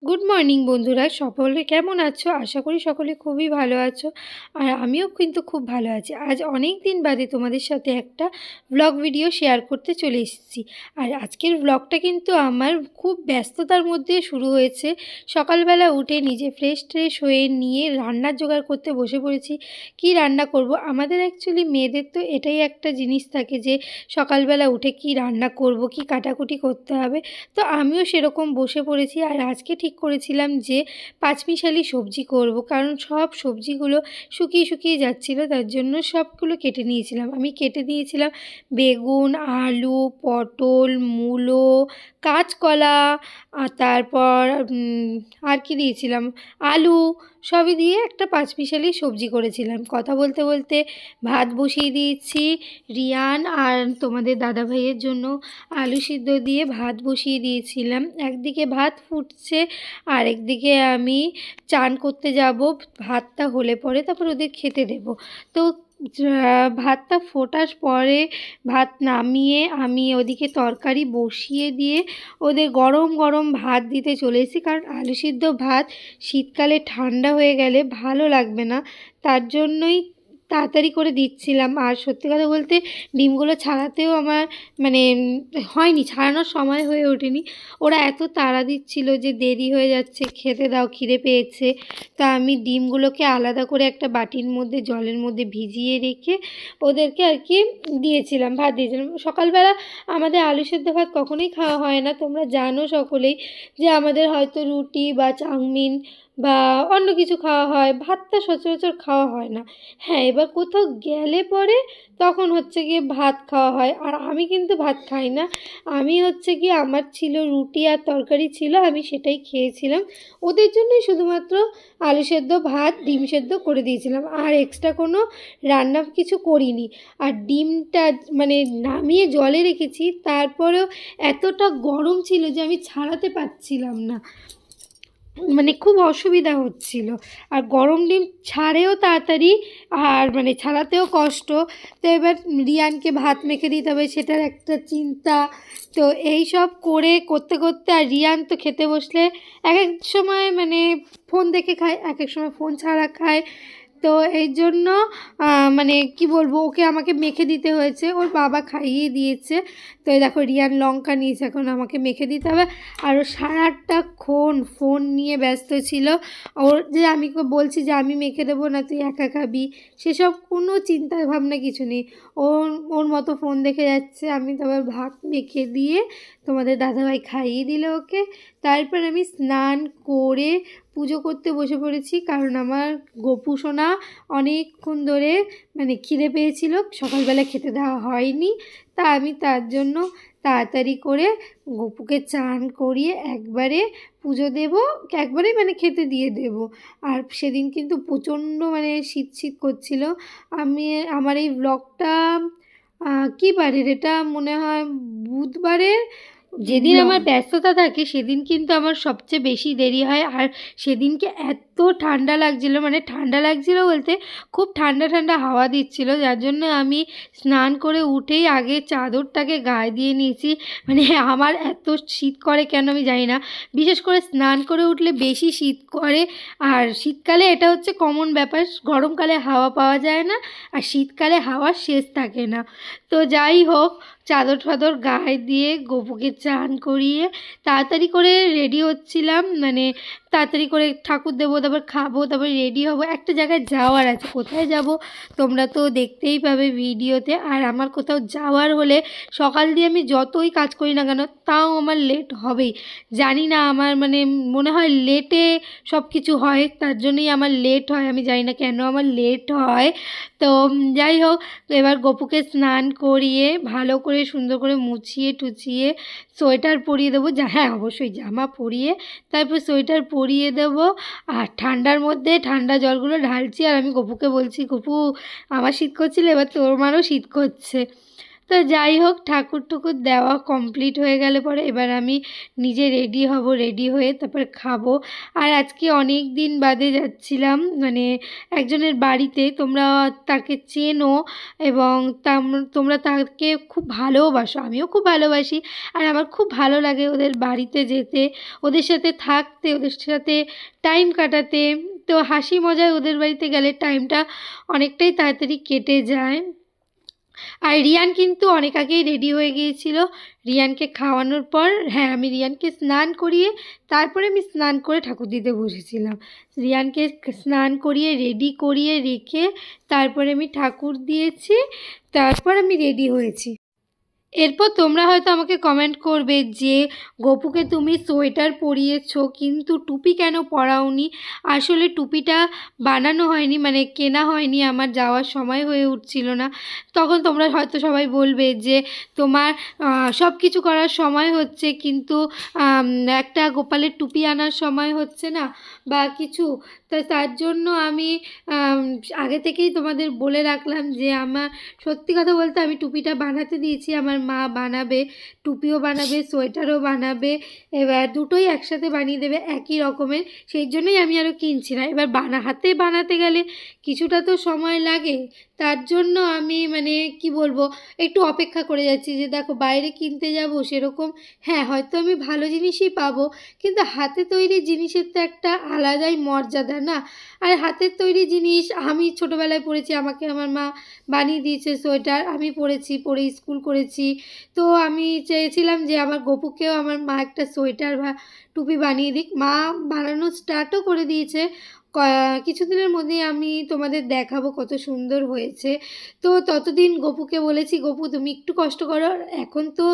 Good morning বন্ধুরা, সকলে কেমন আছো? আশা করি সকলে খুবই ভালো আছো। আর আমিও কিন্তু খুব ভালো আছি। আজ অনেক দিন বাদে তোমাদের সাথে একটা ব্লগ ভিডিও শেয়ার করতে চলে এসেছি। আর আজকের ব্লগটা কিন্তু আমার খুব ব্যস্ততার মধ্যে শুরু হয়েছে। সকালবেলা উঠে নিজে ফ্রেশ হয়ে নিয়ে রান্নার জোগাড় করতে বসে পড়েছি। কি রান্না করব? আমাদের অ্যাকচুয়ালি মেয়েদের তো এটাই একটা জিনিস থাকে যে সকালবেলা উঠে কি রান্না করব, কি কাটাকুটি করতে হবে। তো আমিও সেরকম বসে পড়েছি। আর আজকে ঠিক করেছিলাম যে পাঁচমিশালি সবজি করব, কারণ সব সবজিগুলো শুকিয়ে যাচ্ছিলো, তার জন্য সবগুলো কেটে নিয়েছিলাম। আমি কেটে দিয়েছিলাম বেগুন, আলু, পটল, মূলো, কাঁচকলা, তারপর আর কি দিয়েছিলাম, আলু, সবই দিয়ে একটা পাঁচমিশালি সবজি করেছিলাম। কথা বলতে বলতে ভাত বসিয়ে দিয়েছি। রিয়ান আর তোমাদের দাদাভাইয়ের জন্য আলু সিদ্ধ দিয়ে ভাত বসিয়ে দিয়েছিলাম। একদিকে ভাত ফুটছে, আর একদিকে আমি চান করতে যাব। ভাতটা হলে পরে তারপর ওদের খেতে দেব। তো ভাতটা ফোটার পরে ভাত নামিয়ে আমি ওদিকে তরকারি বসিয়ে দিয়ে ওদের গরম গরম ভাত দিতে চলে এসেছি। কারণ আলু সিদ্ধ ভাত শীতকালে ঠান্ডা হয়ে গেলে ভালো লাগবে না, তার জন্যই তাড়াতাড়ি করে দিচ্ছিলাম। আর সত্যি কথা বলতে ডিমগুলো ছাড়াতেও আমার মানে হয়নি, ছাড়ানোর সময় হয়ে ওঠেনি। ওরা এত তাড়া দিচ্ছিল যে দেরি হয়ে যাচ্ছে, খেতে দাও, খিদে পেয়েছে। তা আমি ডিমগুলোকে আলাদা করে একটা বাটির মধ্যে জলের মধ্যে ভিজিয়ে রেখে ওদেরকে আর কি দিয়েছিলাম, ভাত দিয়েছিলাম। সকালবেলা আমাদের আলু সেদ্ধ ভাত কখনোই খাওয়া হয় না, তোমরা জানো সকলেই যে আমাদের হয়তো রুটি বা চাউমিন বা অন্য কিছু খাওয়া হয়, ভাতটা সচরাচর খাওয়া হয় না। হ্যাঁ, এবার কোথাও গেলে পরে তখন হচ্ছে গিয়ে ভাত খাওয়া হয়। আর আমি কিন্তু ভাত খাই না, আমি হচ্ছে গিয়ে আমার ছিল রুটি আর তরকারি ছিল, আমি সেটাই খেয়েছিলাম। ওদের জন্যই শুধুমাত্র আলু সেদ্ধ ভাত ডিম সেদ্ধ করে দিয়েছিলাম, আর এক্সট্রা কোনো রান্না কিছু করিনি। আর ডিমটা মানে নামিয়ে জলে রেখেছি, তারপরেও এতটা গরম ছিল যে আমি ছাড়াতে পারছিলাম না, মানে খুব অসুবিধা হচ্ছিল। আর গরম ডিম ছাড়েও তাড়াতাড়ি, আর মানে ছাড়াতেও কষ্ট। তো এবার রিয়ানকে ভাত মেখে দিতে হবে, সেটার একটা চিন্তা। তো এই সব করতে করতে, আর রিয়ান তো খেতে বসলে এক এক সময় মানে ফোন দেখে খায়, এক এক সময় ফোন ছাড়া খায়। তো এই জন্য মানে কি বলবো, ওকে আমাকে মেখে দিতে হয়েছে, ওর বাবা খাইয়ে দিয়েছে। তো এই দেখো রিয়ান লঙ্কা নিয়েছে, এখন আমাকে মেখে দিতে হবে। আর ও সারাটাক্ষণ ফোন নিয়ে ব্যস্ত ছিল। ওর যে আমি বলছি যে আমি মেখে দেবো না, তুই একা খাবি, সেসব কোনো চিন্তা ভাবনা কিছু নেই। ওর ওর মতো ফোন দেখে যাচ্ছে। আমি তারপর ভাত মেখে দিয়ে তোমাদের দাদাভাই খাইয়ে দিল ওকে। তারপর আমি স্নান করে পুজো করতে বসে পড়েছি, কারণ আমার গোপু সোনা অনেকক্ষণ ধরে মানে খিদে পেয়েছিল, সকালবেলা খেতে দেওয়া হয়নি। তা আমি তার জন্য তাড়াতাড়ি করে গপুকে চান করিয়ে একবারে পুজো দেব, একবারেই মানে খেতে দিয়ে দেব। আর সেদিন কিন্তু প্রচণ্ড মানে শীত করছিল। আমার এই ব্লগটা কী বারের, এটা মনে হয় বুধবারের। যেদিন আমার ব্যস্ততা থাকে সেদিন কিন্তু আমার সবচেয়ে বেশি দেরি হয়। আর সেদিনকে এত ঠান্ডা লাগছিল, মানে ঠান্ডা লাগছিল বলতে খুব ঠান্ডা হাওয়া দিচ্ছিল, যার জন্য আমি স্নান করে উঠেই আগে চাদরটাকে গায়ে দিয়ে নিয়েছি। মানে আমার এত শীত করে কেন আমি জানি না, বিশেষ করে স্নান করে উঠলে বেশি শীত করে। আর শীতকালে এটা হচ্ছে কমন ব্যাপার, গরমকালে হাওয়া পাওয়া যায় না, আর শীতকালে হাওয়ার শেষ থাকে না। তো যাই হোক, চাদর ফাদর গায়ে দিয়ে গপুকে চান করিয়ে তাড়াতাড়ি করে রেডি হচ্ছিলাম, মানে তাড়াতাড়ি করে ঠাকুর দেবো, তারপর খাবো, তারপর রেডি হব, একটা জায়গায় যাওয়ার আছে। কোথায় যাব তোমরা তো দেখতেই পাবে ভিডিওতে। আর আমার কোথাও যাওয়ার হলে সকাল দিয়ে আমি যতই কাজ করি না কেন, তাও আমার লেট হবেই। জানি না, আমার মানে মনে হয় লেটে সব কিছু হয়, তার জন্যই আমার লেট হয়। আমি জানি না কেন আমার লেট হয়। তো যাই হোক, এবার গপুকে স্নান করিয়ে ভালো করে সুন্দর করে মুছিয়ে টুচিয়ে সোয়েটার পরিয়ে দেবো, হ্যাঁ অবশ্যই জামা পরিয়ে তারপর সোয়েটার পরিয়ে দেবো। আর ঠান্ডার মধ্যে ঠান্ডা জলগুলো ঢালছি, আর আমি গপুকে বলছি, গপু আমার শীত করছিল, এবার তোর মারও শীত করছে। তো যাই হোক, ঠাকুর টুকুর দেওয়া কমপ্লিট হয়ে গেলে পরে এবার আমি নিজে রেডি হব, রেডি হয়ে তারপর খাবো। আর আজকে অনেক দিন বাদে যাচ্ছিলাম মানে একজনের বাড়িতে, তোমরা তাকে চেনো এবং তোমরা তাকে খুব ভালোবাসো, আমিও খুব ভালোবাসি। আর আমার খুব ভালো লাগে ওদের বাড়িতে যেতে, ওদের সাথে থাকতে, ওদের সাথে টাইম কাটাতে। তো হাসি মজায় ওদের বাড়িতে গেলে টাইমটা অনেকটাই তাড়াতাড়ি কেটে যায়। আর রিয়ান কিন্তু অনেক আগেই রেডি হয়ে গিয়েছিল। রিয়ানকে খাওয়ানোর পর, হ্যাঁ, আমি রিয়ানকে স্নান করিয়ে তারপরে আমি স্নান করে ঠাকুর দিতে বসেছিলাম। রিয়ানকে স্নান করিয়ে রেডি করিয়ে রেখে তারপরে আমি ঠাকুর দিয়েছি, তারপর আমি রেডি হয়েছি। এরপর তোমরা হয়তো আমাকে কমেন্ট করবে যে গপুকে তুমি সোয়েটার পরিয়েছো কিন্তু টুপি কেন পরাওনি। আসলে টুপিটা বানানো হয়নি, মানে কেনা হয়নি, আমার যাওয়ার সময় হয়ে উঠছিল না। তখন তোমরা হয়তো সবাই বলবে যে তোমার সব কিছু করার সময় হচ্ছে কিন্তু একটা গোপালের টুপি আনার সময় হচ্ছে না বা কিছু। তার জন্য আমি আগে থেকেই তোমাদের বলে রাখলাম যে আমার সত্যি কথা বলতে আমি টুপিটা বানাতে দিয়েছি, আমার মা বানাবে, টুপিও বানাবে, সোয়েটারও বানাবে, এবার দুটোই একসাথে বানিয়ে দেবে একই রকমের। সেই জন্যই আমি আরও কিনছি না। এবার হাতে বানাতে গেলে কিছুটা তো সময় লাগে, তার জন্য আমি মানে কি বলবো, একটু অপেক্ষা করে যাচ্ছি যে দেখো বাইরে কিনতে যাব সেরকম, হ্যাঁ হয়তো আমি ভালো জিনিসই পাবো, কিন্তু হাতে তৈরি জিনিসের তো একটা আলাদাই মর্যাদা না। আর হাতের তৈরি জিনিস আমি ছোটোবেলায় পড়েছি, আমাকে আমার মা বানিয়ে দিয়েছে সোয়েটার, আমি পরে স্কুল করেছি। তো আমি চেয়েছিলাম যে আমার গপুকেও আমার মা একটা সোয়েটার বা টুপি বানিয়ে দিক। মা বানানো স্টার্টও করে দিয়েছে, কিছুদিনের মধ্যেই আমি তোমাদের দেখাবো কত সুন্দর হয়েছে। তো ততদিন গপুকে বলেছি, গপু তুমি একটু কষ্ট করো। এখন তো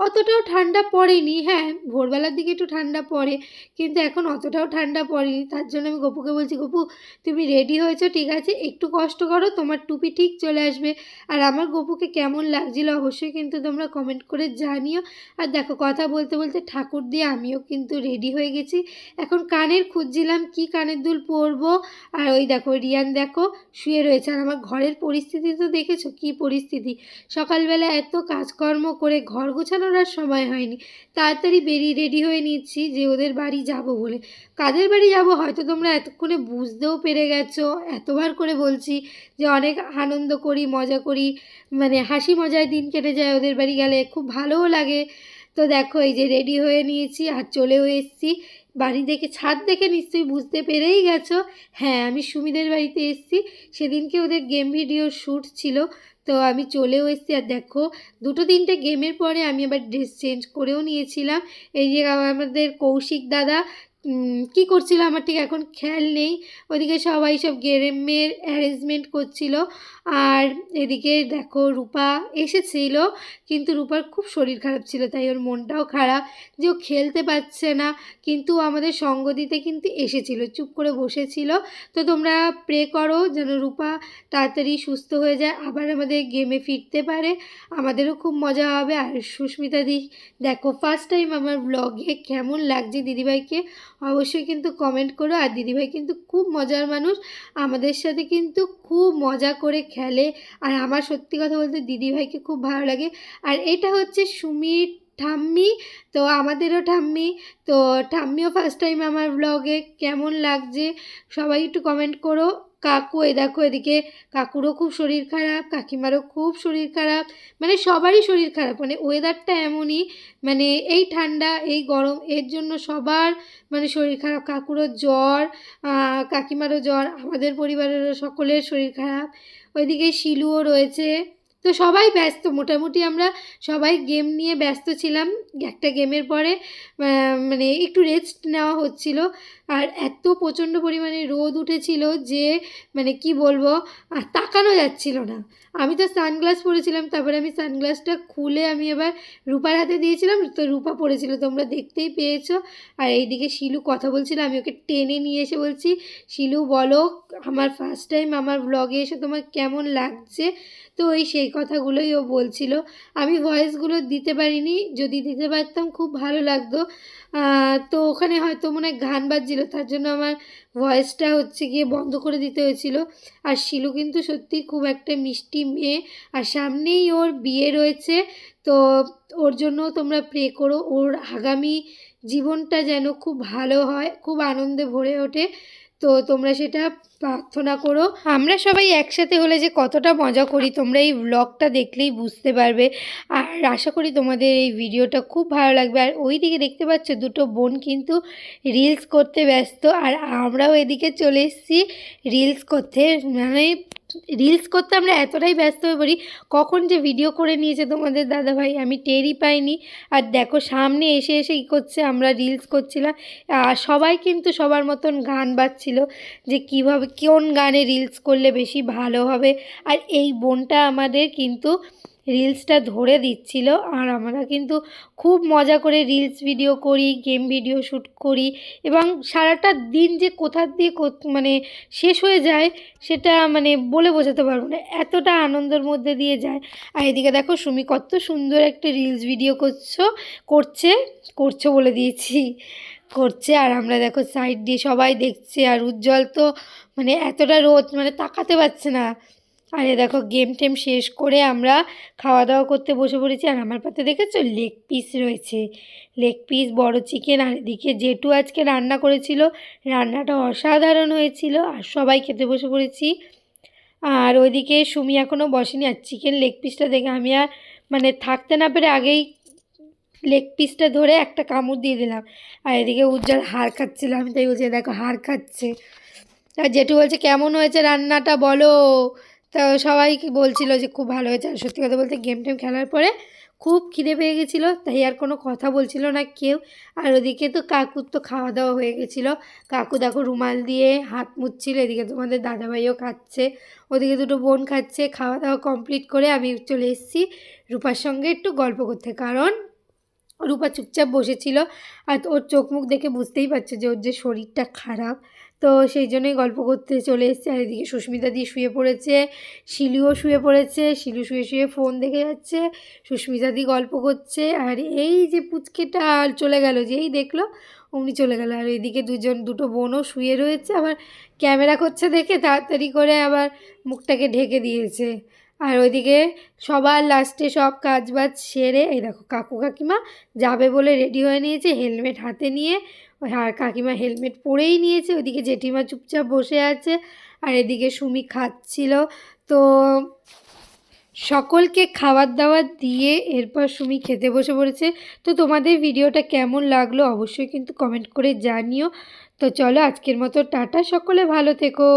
অতটাও ঠান্ডা পড়েনি, হ্যাঁ ভোরবেলার দিকে একটু ঠান্ডা পড়ে, কিন্তু এখন অতটাও ঠান্ডা পড়েনি। তার জন্য আমি গপুকে বলছি, গপু তুমি রেডি হয়েছো ঠিক আছে, একটু কষ্ট করো, তোমার টুপি ঠিক চলে আসবে। আর আমার গপুকে কেমন লাগছিল অবশ্যই কিন্তু তোমরা কমেন্ট করে জানিও। আর দেখো কথা বলতে বলতে ঠাকুর দিয়ে আমিও কিন্তু রেডি হয়ে গেছি। এখন কানের খুঁজছিলাম কি কানের দুল পরবো। আর ওই দেখো রিয়ান দেখো শুয়ে রয়েছে। আর আমার ঘরের পরিস্থিতি তো দেখেছো কী পরিস্থিতি, সকালবেলা এত কাজকর্ম করে ঘর গোছানোর আর সময় হয়নি। তাড়াতাড়ি রেডি হয়ে নিচ্ছি যে ওদের বাড়ি যাব বলে। কাদের বাড়ি যাব হয়তো তোমরা এতক্ষণে বুঝতেও পেরে গেছো, এতবার করে বলছি যে অনেক আনন্দ করি, মজা করি, মানে হাসি মজায় দিন কেটে যায় ওদের বাড়ি গেলে, খুব ভালোও লাগে। তো দেখো এই যে রেডি হয়ে নিয়েছি আর চলেও এসেছি। বাড়ি দেখে, ছাদ দেখে নিশ্চয়ই বুঝতে পেরেই গেছো, হ্যাঁ আমি সুমিদের বাড়িতে এসেছি। সেদিনকে ওদের গেম ভিডিও শ্যুট ছিল, তো আমি চলেও এসেছি। আর দেখো 2-3টে গেমের পরে আমি আবার ড্রেস চেঞ্জ করেও নিয়েছিলাম। এই যে আমাদের কৌশিক দাদা কী করছিল আমার ঠিক এখন খেয়াল নেই, ওদিকে সবাই সব গেমের অ্যারেঞ্জমেন্ট করছিল। আর এদিকে দেখো রূপা এসেছিল, কিন্তু রূপার খুব শরীর খারাপ ছিল, তাই ওর মনটাও খারাপ যে ও খেলতে পারছে না, কিন্তু আমাদের সঙ্গ দিতে কিন্তু এসেছিল, চুপ করে বসেছিল। তো তোমরা প্রে করো যেন রূপা তাড়াতাড়ি সুস্থ হয়ে যায়, আবার আমাদের গেমে ফিরতে পারে, আমাদেরও খুব মজা হবে। আর সুস্মিতা দি দেখো ফার্স্ট টাইম আমার ব্লগে, কেমন লাগছে দিদিভাইকে অবশ্যই কিন্তু কমেন্ট করো। আর দিদিভাই কিন্তু খুব মজার মানুষ, আমাদের সাথে কিন্তু খুব মজা করে খেলে। আর আমার সত্যি কথা বলতে দিদিভাইকে খুব ভালো লাগে। আর এটা হচ্ছে সুমির ঠাম্মি, তো আমাদেরও ঠাম্মি। তো ঠাম্মিও ফার্স্ট টাইম আমার ব্লগে, কেমন লাগছে সবাই একটু কমেন্ট করো। কাকু এই দেখো এদিকে কাকুরও খুব শরীর খারাপ, কাকিমারও খুব শরীর খারাপ, মানে সবারই শরীর খারাপ, মানে ওয়েদারটা এমনই, মানে এই ঠান্ডা এই গরম এর জন্য সবার মানে শরীর খারাপ। কাকুরও জ্বর, কাকিমারও জ্বর, আমাদের পরিবারেরও সকলের শরীর খারাপ। ওইদিকে শিলুও রয়েছে। তো সবাই ব্যস্ত, মোটামুটি আমরা সবাই গেম নিয়ে ব্যস্ত ছিলাম। একটা গেমের পরে মানে একটু রেস্ট নেওয়া হচ্ছিল। আর এত প্রচণ্ড পরিমাণে রোদ উঠেছিল যে মানে কি বলবো, তাকানো যাচ্ছিল না। আমি তো সানগ্লাস পরেছিলাম, তারপরে আমি সানগ্লাসটা খুলে আমি এবার রূপার হাতে দিয়েছিলাম, তো রূপা পড়েছিল, তোমরা দেখতেই পেয়েছো। আর এইদিকে শিলু কথা বলছিল, আমি ওকে টেনে নিয়ে এসে বলছি, শিলু বলো আমার ফার্স্ট টাইম আমার ব্লগে এসে তোমার কেমন লাগছে। তো ওই সেই কথাগুলোই ও বলছিল। আমি ভয়েসগুলো দিতে পারিনি, যদি দিতে পারতাম খুব ভালো লাগতো। তো ওখানে হয়তো মনে হয় গান বাজছিল, তার জন্য আমার ভয়েসটা হচ্ছে গিয়ে বন্ধ করে দিতে হয়েছিল। আর শিলু কিন্তু সত্যি খুব একটা মিষ্টি মেয়ে, আর সামনেই ওর বিয়ে রয়েছে। তো ওর জন্য তোমরা প্রে করো, ওর আগামী জীবনটা যেন খুব ভালো হয়, খুব আনন্দে ভরে ওঠে। তো তোমরা সেটা প্রার্থনা করো। আমরা সবাই একসাথে হলে যে কতটা মজা করি তোমরা এই ব্লগটা দেখলেই বুঝতে পারবে। আর আশা করি তোমাদের এই ভিডিওটা খুব ভালো লাগবে। আর ওই দিকে দেখতে পাচ্ছ দুটো বোন কিন্তু রিলস করতে ব্যস্ত, আর আমরাও এদিকে চলে এসেছি রিলস করতে। মানে রিলস করতে আমরা এতটাই ব্যস্ত হয়ে পড়ি, কখন যে ভিডিও করে নিয়েছে তোমাদের দাদাভাই আমি টেরই পাইনি। আর দেখো সামনে এসে এসে কী করছে, আমরা রিলস করছিলাম। আর সবাই কিন্তু সবার মতন গান বাজছিল যে কীভাবে কোন গানে রিলস করলে বেশি ভালো হবে। আর এই বোনটা আমাদের কিন্তু রিলসটা ধরে দিচ্ছিল, আর আমরা কিন্তু খুব মজা করে রিলস ভিডিও করি, গেম ভিডিও শ্যুট করি, এবং সারাটা দিন যে কোথা দিয়ে মানে শেষ হয়ে যায় সেটা মানে বলে বোঝাতে পারবো না, এতটা আনন্দের মধ্যে দিয়ে যায়। আর এদিকে দেখো সুমি কত সুন্দর একটা রিলস ভিডিও করছো বলে দিয়েছি, করছে। আর আমরা দেখো সাইড দিয়ে সবাই দেখছে, আর উজ্জ্বল তো মানে এতটা রোদ মানে তাকাতে পারছে না। আর এ দেখো গেম টেম শেষ করে আমরা খাওয়া দাওয়া করতে বসে পড়েছি। আর আমার পাতে দেখেছো লেগ পিস রয়েছে, লেগ পিস, বড় চিকেন। আর এদিকে জেঠু আজকে রান্না করেছিল, রান্নাটা অসাধারণ হয়েছিল, আর সবাই খেতে বসে পড়েছি। আর ওইদিকে সুমি এখনও বসেনি। আর চিকেন লেগ পিসটা দেখে আমি আর মানে থাকতে না পেরে আগেই লেগ পিসটা ধরে একটা কামড় দিয়ে দিলাম। আর এদিকে উজ্জ্বল হাড় খাচ্ছিল, আমি তাই বলছি দেখো হাড় খাচ্ছে। আর জেঠু বলছে কেমন হয়েছে রান্নাটা বলো। তো সবাই বলছিল যে খুব ভালো হয়েছে। আর সত্যি কথা বলতে গেম টেম খেলার পরে খুব খিদে পেয়ে গেছিলো, তাই আর কোনো কথা বলছিল না কেউ। আর ওদিকে তো কাকুর তো খাওয়া দাওয়া হয়ে গেছিলো, কাকু দেখো রুমাল দিয়ে হাত মুছছিল। এদিকে তোমাদের দাদাভাইও খাচ্ছে, ওদিকে দুটো বোন খাচ্ছে। খাওয়া দাওয়া কমপ্লিট করে আমি চলে এসেছি রূপার সঙ্গে একটু গল্প করতে, কারণ রূপা চুপচাপ বসেছিল। আর ওর চোখ মুখ দেখে বুঝতেই পারছে যে ওর যে শরীরটা খারাপ, তো সেই জন্যই গল্প করতে চলে এসেছে। আর এদিকে সুস্মিতা দি শুয়ে পড়েছে, শিলুও শুয়ে পড়েছে। শিলু শুয়ে শুয়ে ফোন দেখে যাচ্ছে, সুস্মিতা দি গল্প করছে। আর এই যে পুচকেটা চলে গেল, যেই দেখলো অমনি চলে গেল। আর এদিকে দুটো বোনও শুয়ে রয়েছে, আবার ক্যামেরা করছে দেখে তাড়াতাড়ি করে আবার মুখটাকে ঢেকে দিয়েছে। আর ওইদিকে সবার লাস্টে সব কাজ বাজ সেরে এই দেখো কাকু কাকিমা যাবে বলে রেডি হয়ে নিয়েছে, হেলমেট হাতে নিয়ে। আর কাকিমা হেলমেট পরেই নিয়েছে। ওইদিকে জেঠিমা চুপচাপ বসে আছে, আর এদিকে সুমি খাচ্ছিল। তো সকলকে খাবার দাবার দিয়ে এরপর সুমি খেতে বসে পড়েছে। তো তোমাদের ভিডিওটা কেমন লাগলো অবশ্যই কিন্তু কমেন্ট করে জানিও। তো চলো আজকের মতো টাটা, সকলে ভালো থেকো।